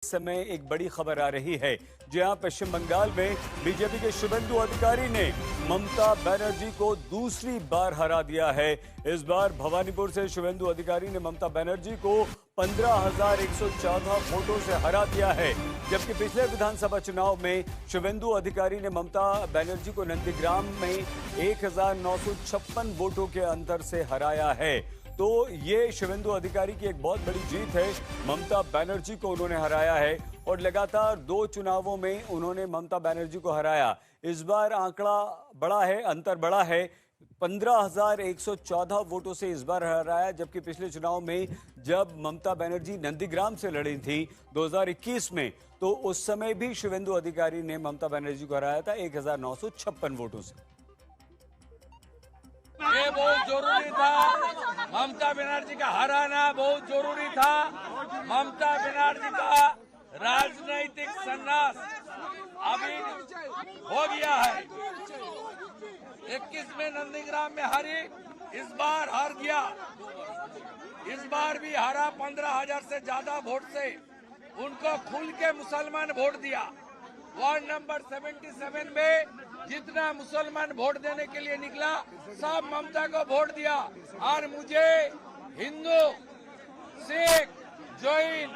समय एक बड़ी खबर आ रही है, जहां पश्चिम बंगाल में बीजेपी के शुभेंदु अधिकारी ने ममता बनर्जी को दूसरी बार हरा दिया है। इस बार भवानीपुर से शुभेंदु अधिकारी ने ममता बनर्जी को 15,114 वोटों से हरा दिया है, जबकि पिछले विधानसभा चुनाव में शुभेंदु अधिकारी ने ममता बनर्जी को नंदीग्राम में 1,956 वोटों के अंतर से हराया है। तो ये शुभेंदु अधिकारी की एक बहुत बड़ी जीत है। ममता बनर्जी को उन्होंने हराया है और लगातार 2 चुनावों में उन्होंने ममता बनर्जी को हराया। इस बार आंकड़ा बड़ा है, अंतर बड़ा है। 15,114 वोटों से इस बार हराया, जबकि पिछले चुनाव में जब ममता बनर्जी नंदीग्राम से लड़ी थी 2021 में, तो उस समय भी शुभेंदु अधिकारी ने ममता बनर्जी को हराया था 1,956 वोटों से। ये बहुत जरूरी था, ममता बनर्जी का हराना बहुत जरूरी था। ममता बनर्जी का राजनीतिक संन्यास अभी हो गया है। 21 में नंदीग्राम में हारी, इस बार हार गया। इस बार भी हारा 15,000 से ज्यादा वोट से। उनको खुल के मुसलमान वोट दिया। वार्ड नंबर 77 में जितना मुसलमान वोट देने के लिए निकला, सब ममता को वोट दिया। और मुझे हिंदू, सिख, जैन,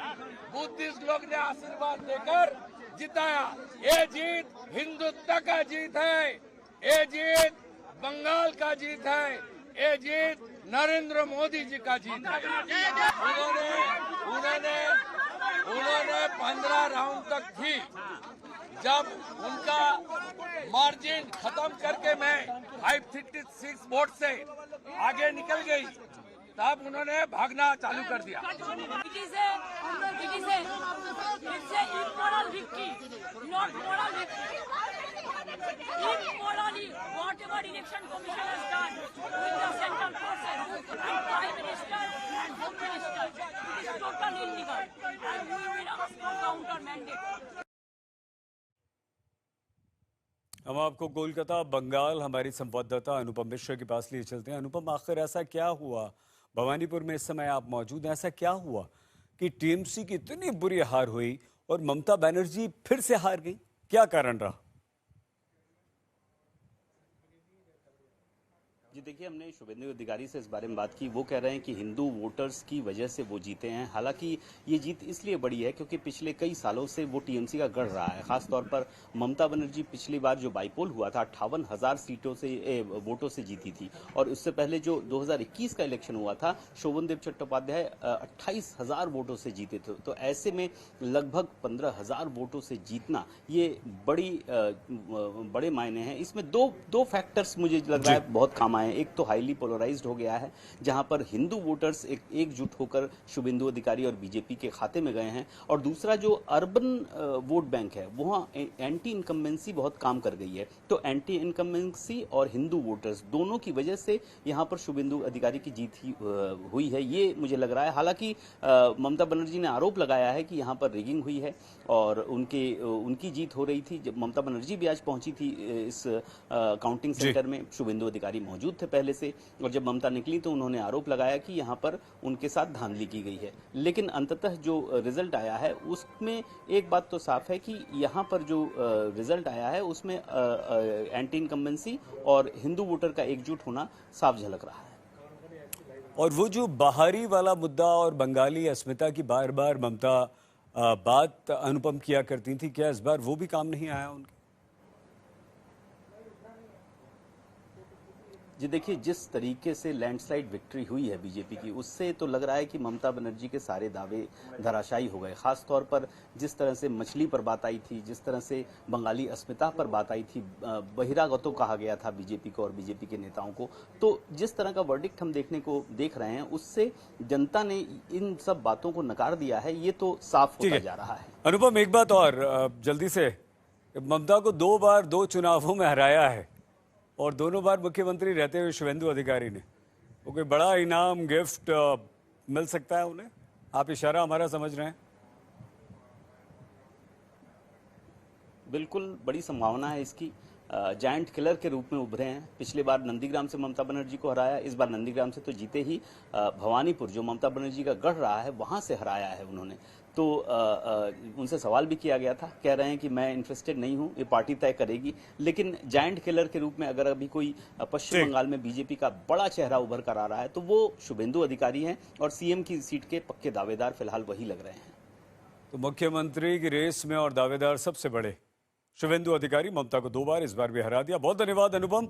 बुद्धिस्ट लोग ने आशीर्वाद देकर जिताया। ये जीत हिंदुत्व का जीत है, ये जीत बंगाल का जीत है, ये जीत नरेंद्र मोदी जी का जीत है। उन्होंने 15 राउंड तक थी। जब उनका मार्जिन खत्म करके मैं 536 वोट से आगे निकल गई, तब उन्होंने भागना चालू कर दिया। हम आपको कोलकाता बंगाल हमारी संवाददाता अनुपम मिश्रा के पास लिए चलते हैं। अनुपम, आखिर ऐसा क्या हुआ? भवानीपुर में इस समय आप मौजूद हैं। ऐसा क्या हुआ कि टीएमसी की इतनी बुरी हार हुई और ममता बनर्जी फिर से हार गई? क्या कारण रहा? जी देखिए, हमने शुभेंदु अधिकारी से इस बारे में बात की। वो कह रहे हैं कि हिंदू वोटर्स की वजह से वो जीते हैं। हालांकि ये जीत इसलिए बड़ी है क्योंकि पिछले कई सालों से वो टीएमसी का गढ़ रहा है। खासतौर पर ममता बनर्जी पिछली बार जो बाईपोल हुआ था 58,000 सीटों से वोटों से जीती थी, और उससे पहले जो 2021 का इलेक्शन हुआ था शोभनदेव चट्टोपाध्याय 28,000 वोटों से जीते थे। तो ऐसे में लगभग 15,000 वोटों से जीतना ये बड़े मायने हैं। इसमें दो फैक्टर्स मुझे लग रहा है बहुत काम आए। एक तो हाईली पोलराइज्ड हो गया है, जहां पर हिंदू वोटर्स एकजुट होकर शुभेंदु अधिकारी और बीजेपी के खाते में गए हैं, और दूसरा जो अर्बन वोट बैंक है वहां एंटी इनकम्बेंसी बहुत काम कर गई है। तो एंटी इनकम्बेंसी और हिंदू वोटर्स दोनों की वजह से यहां पर शुभेंदु अधिकारी की जीत हुई है, ये मुझे लग रहा है। हालांकि ममता बनर्जी ने आरोप लगाया है कि यहां पर रिगिंग हुई है और उनकी जीत हो रही थी। जब ममता बनर्जी भी आज पहुंची थी इस काउंटिंग सेंटर में, शुभेंदु अधिकारी मौजूद थे पहले से, और जब ममता निकली तो उन्होंने आरोप लगाया कि यहां पर उनके साथ धांधली की गई है। लेकिन अंततः जो रिजल्ट आया है उसमें एक बात तो साफ है कि यहां पर जो रिजल्ट आया है उसमें एंटी इनकम्बेंसी और हिंदू वोटर का एकजुट होना साफ झलक रहा है। और वो जो बाहरी वाला मुद्दा और बंगाली अस्मिता की बार बार ममता बात अनुपम किया करती थी, क्या इस बार वो भी काम नहीं आया उनके? जी देखिए, जिस तरीके से लैंडस्लाइड विक्ट्री हुई है बीजेपी की, उससे तो लग रहा है कि ममता बनर्जी के सारे दावे धराशायी हो गए। खासतौर पर जिस तरह से मछली पर बात आई थी, जिस तरह से बंगाली अस्मिता पर बात आई थी, बहिरागतों कहा गया था बीजेपी को और बीजेपी के नेताओं को, तो जिस तरह का वर्डिक्ट हम देख रहे हैं उससे जनता ने इन सब बातों को नकार दिया है। ये तो साफ होता जा रहा है। अनुपम, एक बात और जल्दी से, ममता को 2 बार 2 चुनावों में हराया है और दोनों बार मुख्यमंत्री रहते हुए शुभेंदु अधिकारी ने, वो कोई बड़ा इनाम गिफ्ट मिल सकता है उन्हें? आप इशारा हमारा समझ रहे हैं? बिल्कुल बड़ी संभावना है इसकी। जायंट किलर के रूप में उभरे हैं। पिछली बार नंदीग्राम से ममता बनर्जी को हराया, इस बार नंदीग्राम से तो जीते ही भवानीपुर जो ममता बनर्जी का गढ़ रहा है वहां से हराया है उन्होंने। तो उनसे सवाल भी किया गया था, कह रहे हैं कि मैं इंटरेस्टेड नहीं हूं, ये पार्टी तय करेगी। लेकिन जायंट किलर के रूप में अगर अभी कोई पश्चिम बंगाल में बीजेपी का बड़ा चेहरा उभर कर आ रहा है तो वो शुभेंदु अधिकारी हैं और सीएम की सीट के पक्के दावेदार फिलहाल वही लग रहे हैं। तो मुख्यमंत्री की रेस में और दावेदार सबसे बड़े शुभेंदु अधिकारी, ममता को 2 बार इस बार भी हरा दिया। बहुत धन्यवाद अनुपम।